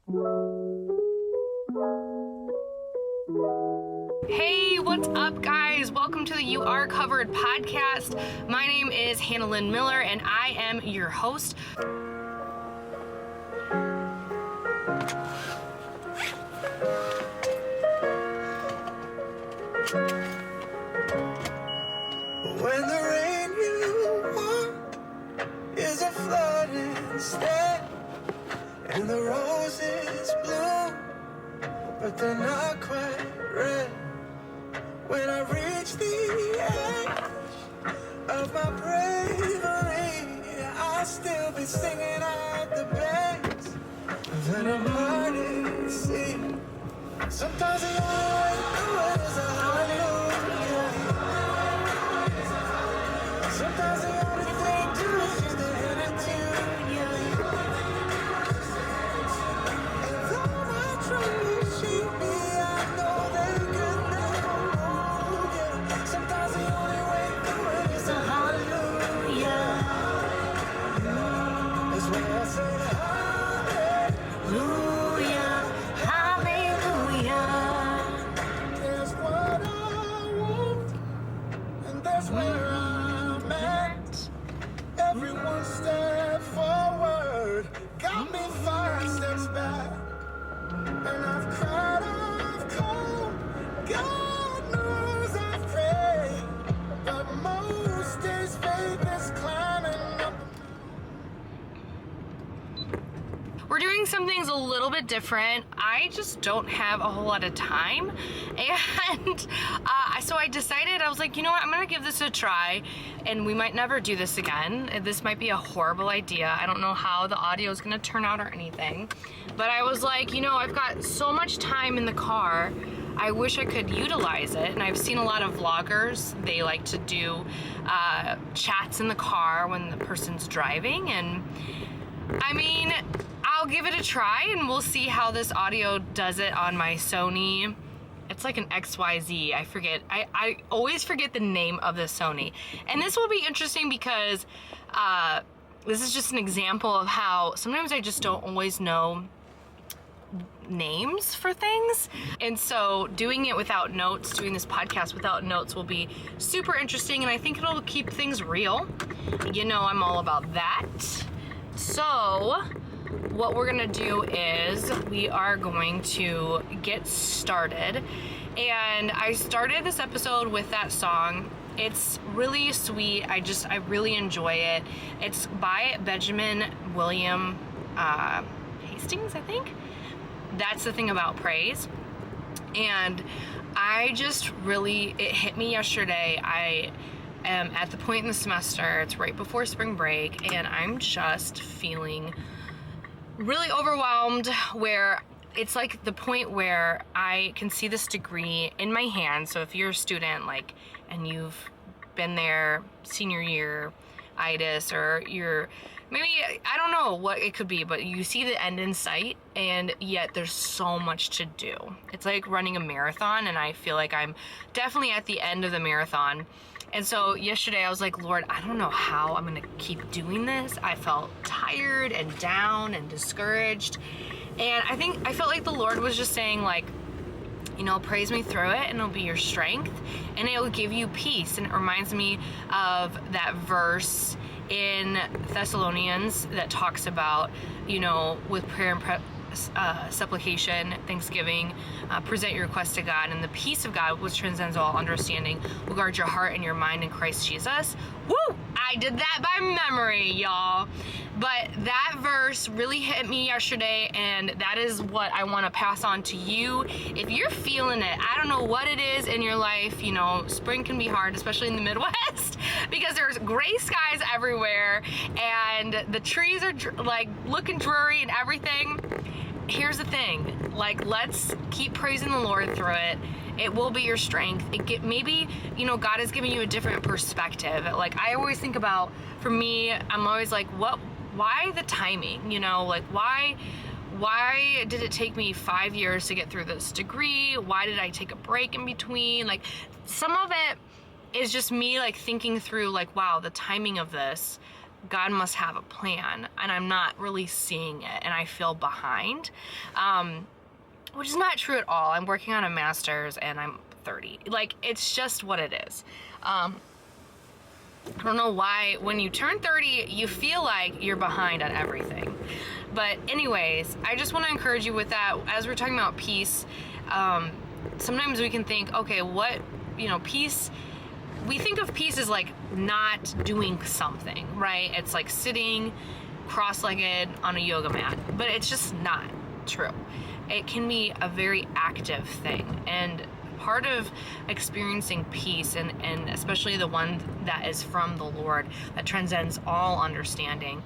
Hey, what's up, guys? Welcome to the UR Covered Podcast. My name is Hannah Lynn Miller, and I am your host. When the rain you want is a flood instead, and the roses bloom, but they're not quite red. When I reach the edge of my bravery, I'll still be singing at the best that I'm hard to see. Sometimes the only way through it is a hallelujah. Sometimes the only thing to do is just to hand it to you. And though my troubles shake me, I know they could never move you. Sometimes the only way through it is a hallelujah. That's why I say hallelujah, hallelujah. There's what I want, and there's where I'm at. Every one step forward got me 5 steps back. And I've cried, I've called, God knows I've prayed, but most days faith is climbing up. We're doing some things a little bit different. I just don't have a whole lot of time. And so I decided, I was like, you know what, I'm gonna give this a try, and we might never do this again. This might be a horrible idea. I don't know how the audio is gonna turn out or anything. But I was like, you know, I've got so much time in the car, I wish I could utilize it. And I've seen a lot of vloggers, they like to do chats in the car when the person's driving. And I mean, I'll give it a try and we'll see how this audio does it on my Sony. It's like an XYZ, I forget. I always forget the name of the Sony. And this will be interesting because this is just an example of how sometimes I just don't always know names for things. And so doing it without notes, doing this podcast without notes will be super interesting, and I think it'll keep things real. You know, I'm all about that. So what we're gonna do is we are going to get started. And I started this episode with that song. It's really sweet. I really enjoy it. It's by Benjamin William Hastings, I think. That's the thing about praise. And I just really, it hit me yesterday. I am at the point in the semester, it's right before spring break, and I'm just feeling really overwhelmed, where it's like the point where I can see this degree in my hand. So if you're a student, like, and you've been there senior year itis, or you're maybe, I don't know what it could be, but you see the end in sight, and yet there's so much to do. It's like running a marathon, and I feel like I'm definitely at the end of the marathon. And so yesterday I was like, Lord, I don't know how I'm gonna keep doing this. I felt tired and down and discouraged. And I felt like the Lord was just saying, like, you know, praise me through it and it'll be your strength and it will give you peace. And it reminds me of that verse in Thessalonians that talks about, you know, with prayer and supplication, thanksgiving, present your request to God, and the peace of God, which transcends all understanding, will guard your heart and your mind in Christ Jesus. Woo! I did that by memory, y'all. But that verse really hit me yesterday, and that is what I want to pass on to you. If you're feeling it, I don't know what it is in your life. You know, spring can be hard, especially in the Midwest, because there's gray skies everywhere, and the trees are like looking dreary and everything. Here's the thing, like, let's keep praising the Lord through it. It will be your strength. Maybe, you know, God is giving you a different perspective. Like, I always think about, for me, I'm always like, why the timing? You know, like, why did it take me 5 years to get through this degree? Why did I take a break in between? Like, some of it is just me, like, thinking through, like, wow, the timing of this. God must have a plan, and I'm not really seeing it, and I feel behind, which is not true at all. I'm working on a master's, and I'm 30. Like, it's just what it is. I don't know why when you turn 30, you feel like you're behind on everything. But anyways, I just want to encourage you with that. As we're talking about peace, sometimes we can think, okay, peace, we think of peace as like not doing something, right? It's like sitting cross-legged on a yoga mat, but it's just not true. It can be a very active thing, and part of experiencing peace, and especially the one that is from the Lord, that transcends all understanding,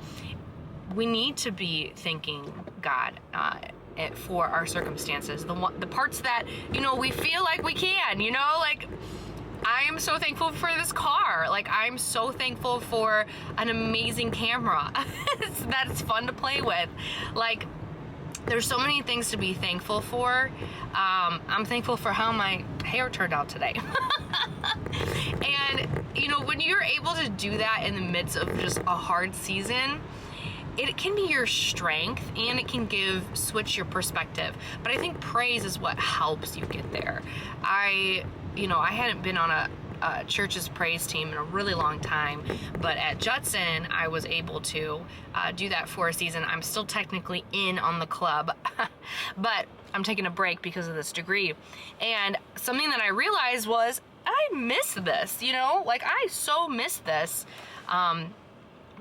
we need to be thanking God for our circumstances, the parts that, we feel like we can, like, I am so thankful for this car. Like, I'm so thankful for an amazing camera that's fun to play with. Like, there's so many things to be thankful for. I'm thankful for how my hair turned out today. And, when you're able to do that in the midst of just a hard season, it can be your strength, and it can switch your perspective. But I think praise is what helps you get there. I hadn't been on a church's praise team in a really long time, but at Judson, I was able to do that for a season. I'm still technically in on the club, but I'm taking a break because of this degree. And something that I realized was, I miss this, like, I so miss this.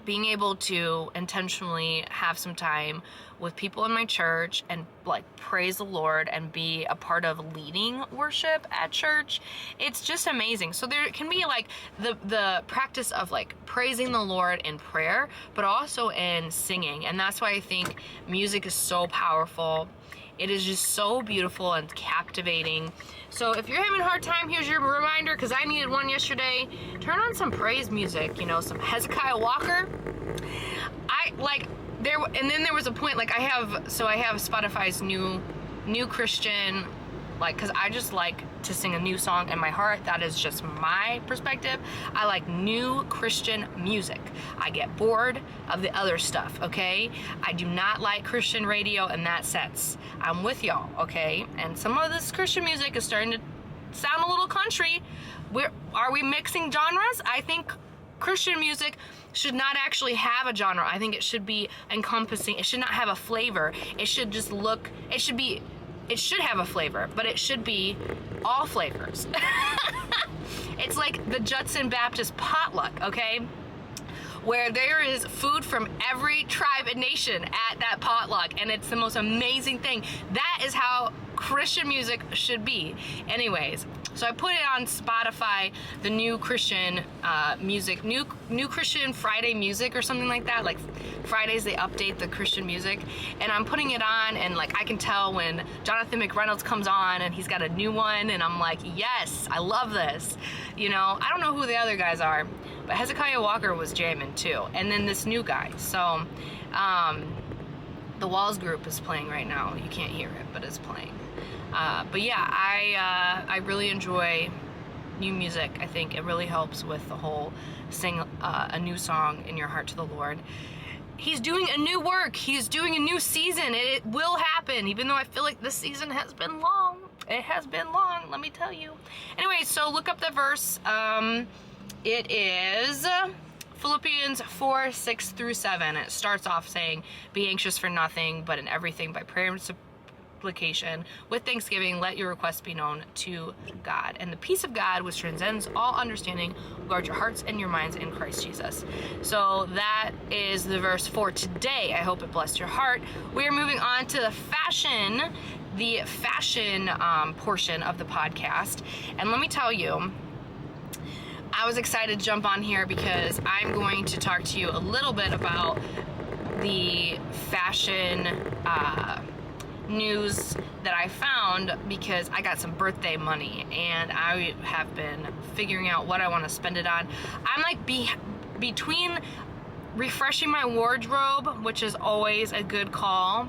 Being able to intentionally have some time with people in my church and like praise the Lord and be a part of leading worship at church, it's just amazing. So there can be like the practice of like praising the Lord in prayer, but also in singing. And that's why I think music is so powerful. It is just so beautiful and captivating. So if you're having a hard time, here's your reminder, because I needed one yesterday. Turn on some praise music, some Hezekiah Walker. And then there was a point, like I have Spotify's new Christian, like, because I just like to sing a new song in my heart. That is just my perspective. I like new Christian music. I get bored of the other stuff, okay? I do not like Christian radio in that sense. I'm with y'all, okay? And some of this Christian music is starting to sound a little country. Are we mixing genres? I think Christian music should not actually have a genre. I think it should be encompassing. It should not have a flavor. It should just look, it should have a flavor, but it should be all flavors. It's like the Judson Baptist potluck, okay? Where there is food from every tribe and nation at that potluck, and it's the most amazing thing. That is how Christian music should be. Anyways, so I put it on Spotify, the new Christian music, new Christian Friday music or something like that. Like Fridays they update the Christian music, and I'm putting it on, and like I can tell when Jonathan McReynolds comes on and he's got a new one, and I'm like, yes, I love this. I don't know who the other guys are, but Hezekiah Walker was jamming too, and then this new guy. So the Walls group is playing right now. You can't hear it, but it's playing. But yeah, I really enjoy new music. I think it really helps with the whole sing a new song in your heart to the Lord. He's doing a new work. He's doing a new season. It will happen, even though I feel like this season has been long. It has been long, let me tell you. Anyway, so look up the verse. It is Philippians 4:6-7. It starts off saying, "Be anxious for nothing, but in everything by prayer and supplication with thanksgiving, let your requests be known to God. And the peace of God, which transcends all understanding, will guard your hearts and your minds in Christ Jesus." So that is the verse for today. I hope it blessed your heart. We are moving on to the fashion portion of the podcast. And let me tell you, I was excited to jump on here because I'm going to talk to you a little bit about the fashion news that I found, because I got some birthday money and I have been figuring out what I want to spend it on. I'm like between refreshing my wardrobe, which is always a good call,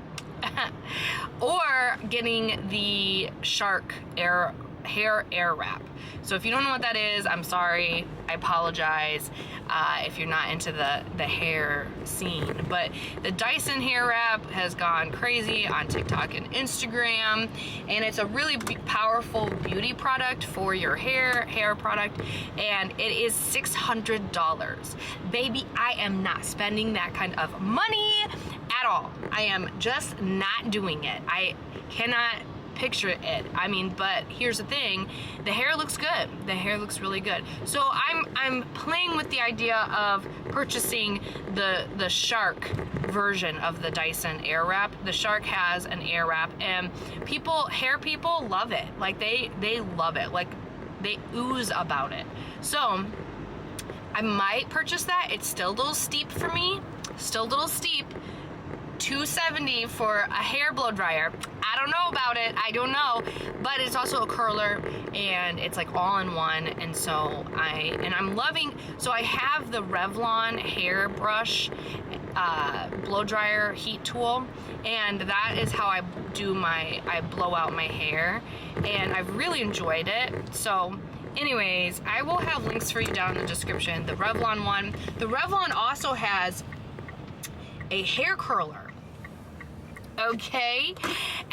or getting the Shark hair air wrap. So if you don't know what that is, I'm sorry. I apologize if you're not into the hair scene. But the Dyson hair wrap has gone crazy on TikTok and Instagram, and it's a really powerful beauty product for your hair product, and it is $600. Baby, I am not spending that kind of money at all. I am just not doing it. I cannot picture it. I mean, but here's the thing, the hair looks good. The hair looks really good. So I'm playing with the idea of purchasing the Shark version of the Dyson air wrap. The Shark has an air wrap, and hair people love it. Like they love it. Like they ooze about it. So I might purchase that. It's still a little steep for me. Still a little steep. $270 for a hair blow dryer. I don't know about it. I don't know, but it's also a curler, and it's like all in one. And so I'm loving. So I have the Revlon hair brush blow dryer heat tool, and that is how I blow out my hair, and I've really enjoyed it. So anyways, I will have links for you down in the description. The Revlon one. The Revlon also has a hair curler. Okay,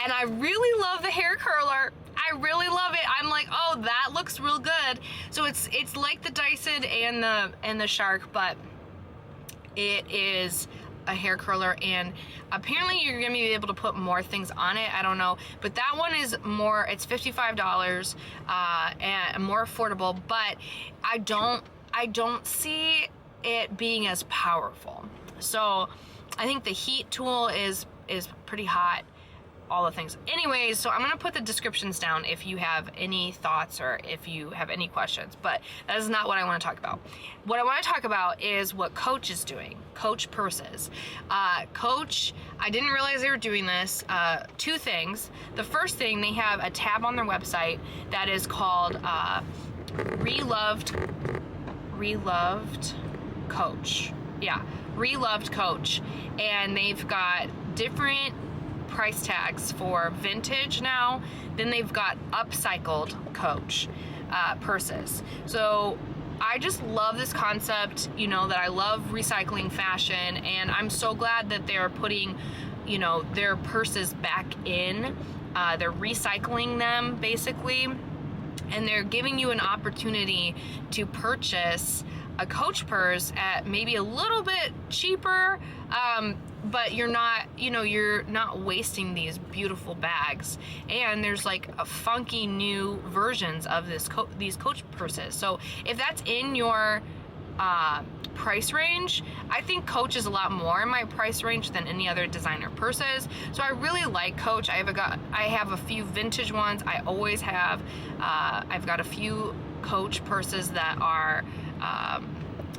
and I really love the hair curler. I really love it. I'm like, oh, that looks real good. So it's like the Dyson and the Shark, but it is a hair curler, and apparently you're gonna be able to put more things on it. I don't know, but that one is more. It's $55 and more affordable, but I don't see it being as powerful. So I think the heat tool is pretty hot, all the things. Anyways, so I'm gonna put the descriptions down if you have any thoughts or if you have any questions, but that is not what I want to talk about. What I want to talk about is what Coach is doing. Coach purses. Coach, I didn't realize they were doing this. Two things. The first thing, they have a tab on their website that is called Reloved Coach. Yeah, Reloved Coach. And they've got different price tags for vintage now. Then they've got upcycled Coach purses. So I just love this concept, that I love recycling fashion, and I'm so glad that they're putting, their purses back in. They're recycling them basically, and they're giving you an opportunity to purchase a Coach purse at maybe a little bit cheaper, but you're not wasting these beautiful bags. And there's like a funky new versions of these Coach purses. So if that's in your price range, I think Coach is a lot more in my price range than any other designer purses. So I really like Coach. I have a few vintage ones. I always have. I've got a few Coach purses that are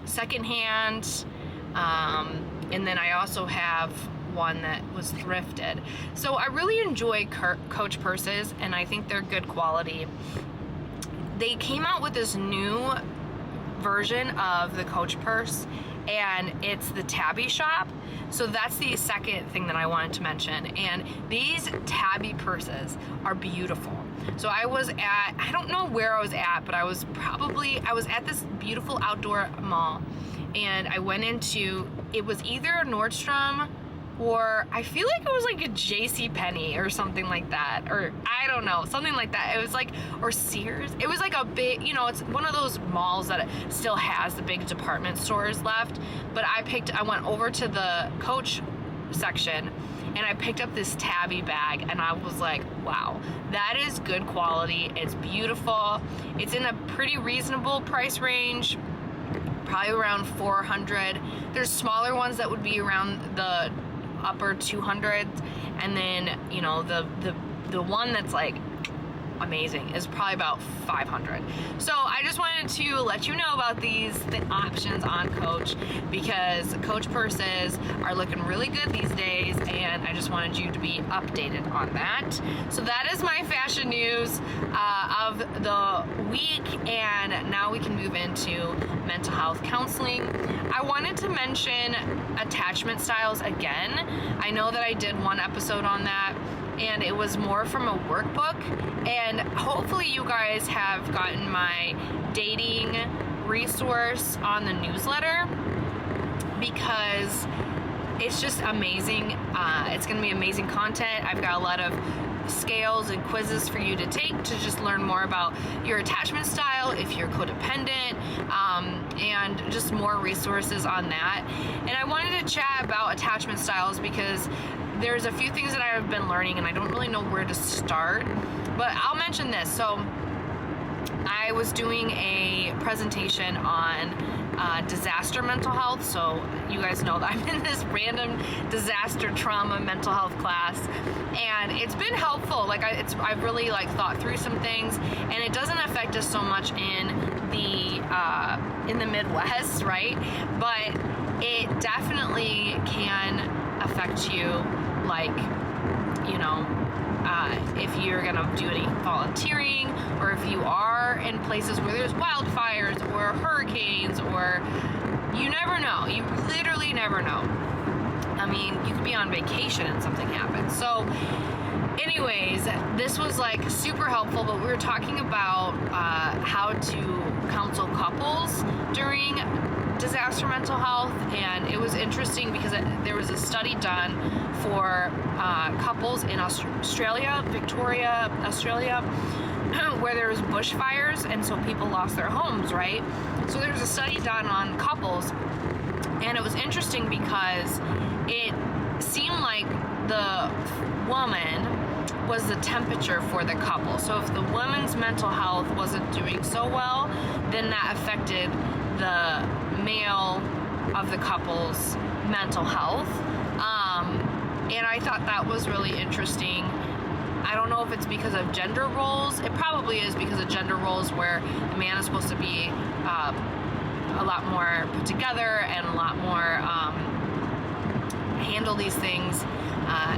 secondhand, and then I also have one that was thrifted. So I really enjoy Coach purses, and I think they're good quality. They came out with this new version of the Coach purse, and it's the tabby shop. So that's the second thing that I wanted to mention. And these tabby purses are beautiful. So I don't know where I was at, but I was at this beautiful outdoor mall, and I went into, it was either a Nordstrom, or I feel like it was like a JCPenney or something like that, or I don't know, something like that. It was like, or Sears. It was like a big, it's one of those malls that still has the big department stores left. But I went over to the Coach section, and I picked up this tabby bag, and I was like, wow, that is good quality. It's beautiful. It's in a pretty reasonable price range, probably around $400. There's smaller ones that would be around the upper 200s, and then the one that's like amazing is probably about 500. So I just wanted to let you know about the options on Coach, because Coach purses are looking really good these days, and I just wanted you to be updated on that. So that is my fashion news of the week, and now we can move into mental health counseling. I wanted to mention attachment styles again. I know that I did one episode on that, and it was more from a workbook. And hopefully you guys have gotten my dating resource on the newsletter, because it's just amazing. It's going to be amazing content. I've got a lot of scales and quizzes for you to take to just learn more about your attachment style, if you're codependent, and just more resources on that. And I wanted to chat about attachment styles because there's a few things that I've been learning and I don't really know where to start, but I'll mention this. So I was doing a presentation on disaster mental health. So you guys know that I'm in this random disaster trauma mental health class, and it's been helpful. Like I've really thought through some things, and it doesn't affect us so much in the Midwest, right? But it definitely can affect you, if you're gonna do any volunteering, or if you are in places where there's wildfires or hurricanes, or you never know. You literally never know. I mean, you could be on vacation and something happens. So anyways, this was super helpful, but we were talking about how to counsel couples during disaster mental health, and it was interesting because there was a study done for couples in Victoria, Australia, where there was bushfires, and so people lost their homes, right? So there was a study done on couples, and it was interesting because it seemed like the woman was the temperature for the couple. So if the woman's mental health wasn't doing so well, then that affected the male of the couple's mental health. And I thought that was really interesting. I don't know if it's because of gender roles. It probably is because of gender roles, where the man is supposed to be a lot more put together and a lot more handle these things,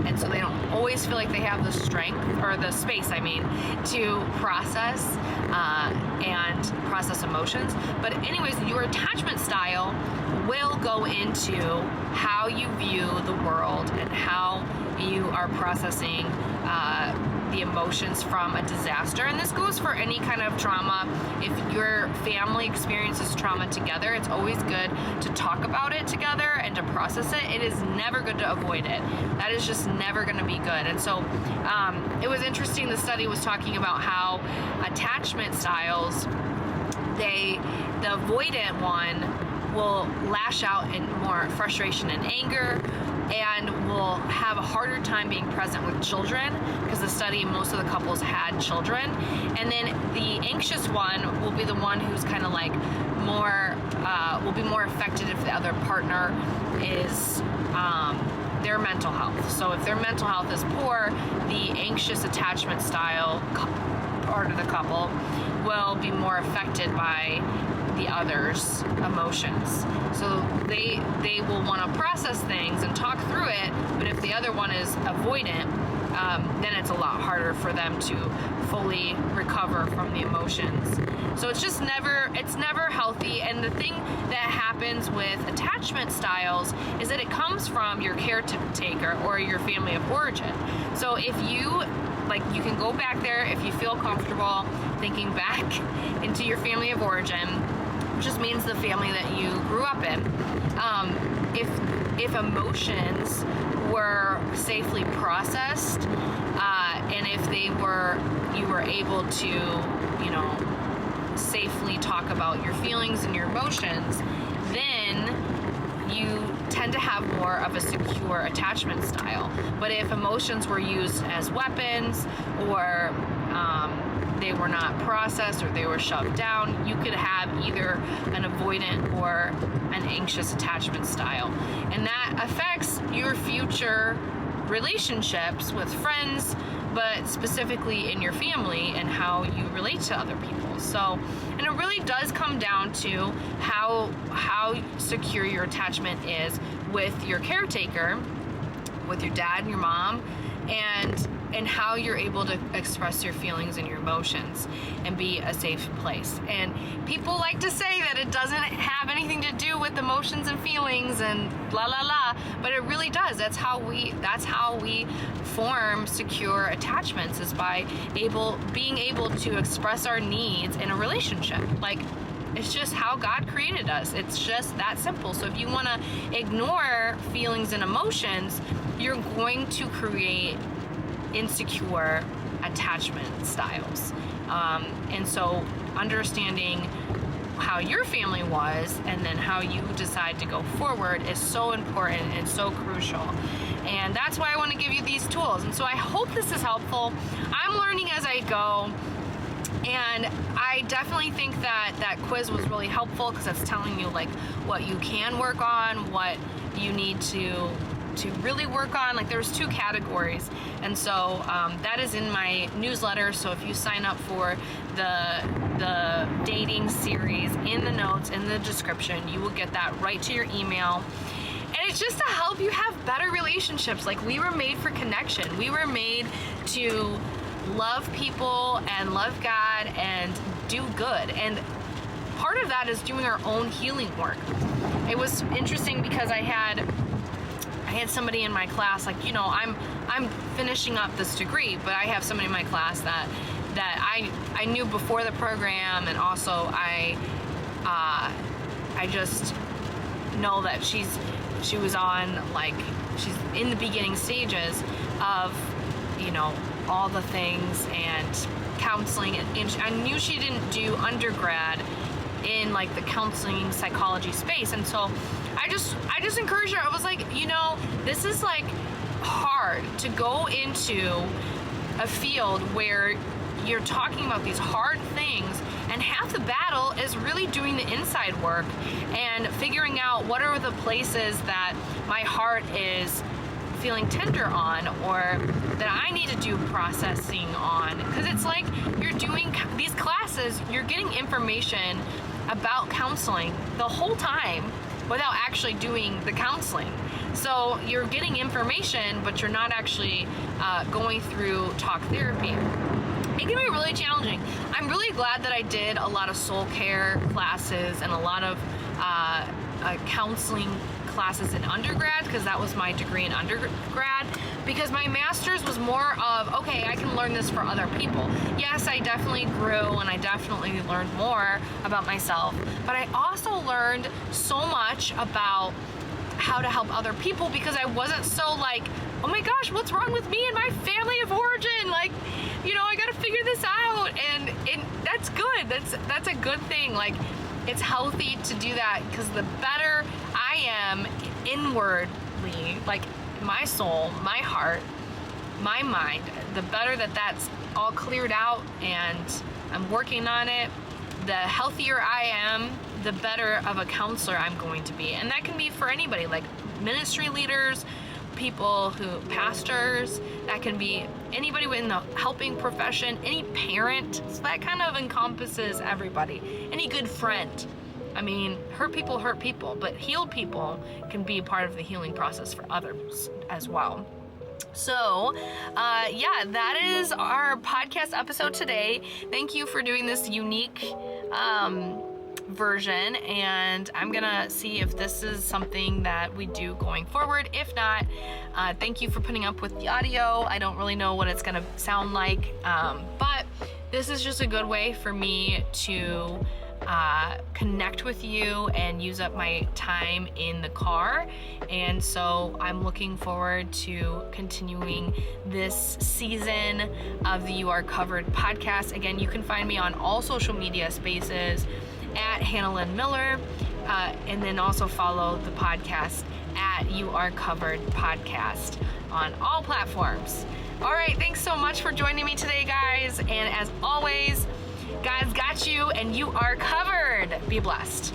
and so they don't always feel like they have the strength or the space, to process and process emotions. But anyways, your attachment style will go into how you view the world and how you are processing the emotions from a disaster. And this goes for any kind of trauma. If your family experiences trauma together, it's always good to talk about it together and to process it. It is never good to avoid it. That is just never going to be good. And so it was interesting. The study was talking about how attachment styles, the avoidant one will lash out in more frustration and anger, and will have a harder time being present with children, because the study, most of the couples had children. And then the anxious one will be the one who's kind of will be more affected if the other partner is their mental health. So if their mental health is poor, the anxious attachment style part of the couple will be more affected by the other's emotions. So they will want to process things and talk through it, but if the other one is avoidant, then it's a lot harder for them to fully recover from the emotions. So it's never healthy. And the thing that happens with attachment styles is that it comes from your caretaker or your family of origin. So if you can go back there if you feel comfortable thinking back into your family of origin, which just means the family that you grew up in. If emotions were safely processed, and if you were able to, safely talk about your feelings and your emotions, then you tend to have more of a secure attachment style. But if emotions were used as weapons, or they were not processed, or they were shoved down, you could have either an avoidant or an anxious attachment style. And that affects your future relationships with friends, but specifically in your family and how you relate to other people. So, and it really does come down to how secure your attachment is with your caretaker, with your dad and your mom, and how you're able to express your feelings and your emotions and be a safe place. And people like to say that it doesn't have anything to do with emotions and feelings and la la la, but it really does. That's how we form secure attachments, is by being able to express our needs in a relationship. Like, it's just how God created us. It's just that simple. So if you want to ignore feelings and emotions, you're going to create insecure attachment styles. And so understanding how your family was and then how you decide to go forward is so important and so crucial. And that's why I want to give you these tools. And so I hope this is helpful. I'm learning as I go. And I definitely think that quiz was really helpful, because it's telling you like what you can work on, what you need to really work on. Like, there's 2 categories, and so that is in my newsletter. So if you sign up for the dating series, in the notes, in the description, you will get that right to your email. And it's just to help you have better relationships. Like, we were made for connection. We were made to love people and love God and do good. And part of that is doing our own healing work. It was interesting because I had somebody in my class, like, you know, I'm finishing up this degree, but I have somebody in my class that I knew before the program, and also I just know that she was on, like, she's in the beginning stages of, you know, all the things and counseling, and I knew she didn't do undergrad in like the counseling psychology space. And so I just encouraged her. I was like, you know, this is like hard to go into a field where you're talking about these hard things, and half the battle is really doing the inside work and figuring out what are the places that my heart is feeling tender on, or that I need to do processing on. Because it's like, you're doing these classes, you're getting information about counseling the whole time without actually doing the counseling. So you're getting information, but you're not actually going through talk therapy. It can be really challenging. I'm really glad that I did a lot of soul care classes and a lot of counseling classes in undergrad, because that was my degree in undergrad, because my master's was more of, okay, I can learn this for other people. Yes, I definitely grew and I definitely learned more about myself, but I also learned so much about how to help other people, because I wasn't so like, oh my gosh, what's wrong with me and my family of origin? Like, you know, I gotta figure this out, and that's good. That's a good thing. Like, it's healthy to do that, because the better I am inwardly, like my soul, my heart, my mind, the better that's all cleared out and I'm working on it, the healthier I am, the better of a counselor I'm going to be. And that can be for anybody, like ministry leaders, people who, pastors, that can be anybody in the helping profession, any parent. So that kind of encompasses everybody. Any good friend. I mean, hurt people, but healed people can be part of the healing process for others as well. So, yeah, that is our podcast episode today. Thank you for doing this unique version, and I'm gonna see if this is something that we do going forward. If not, thank you for putting up with the audio. I don't really know what it's gonna sound like, but this is just a good way for me to connect with you and use up my time in the car. And so I'm looking forward to continuing this season of the UR Covered podcast. Again, you can find me on all social media spaces at Hannah Lynn Miller, and then also follow the podcast at UR CoveredPodcast on all platforms. All right, thanks so much for joining me today, guys. And as always, God's got you and you are covered. Be blessed.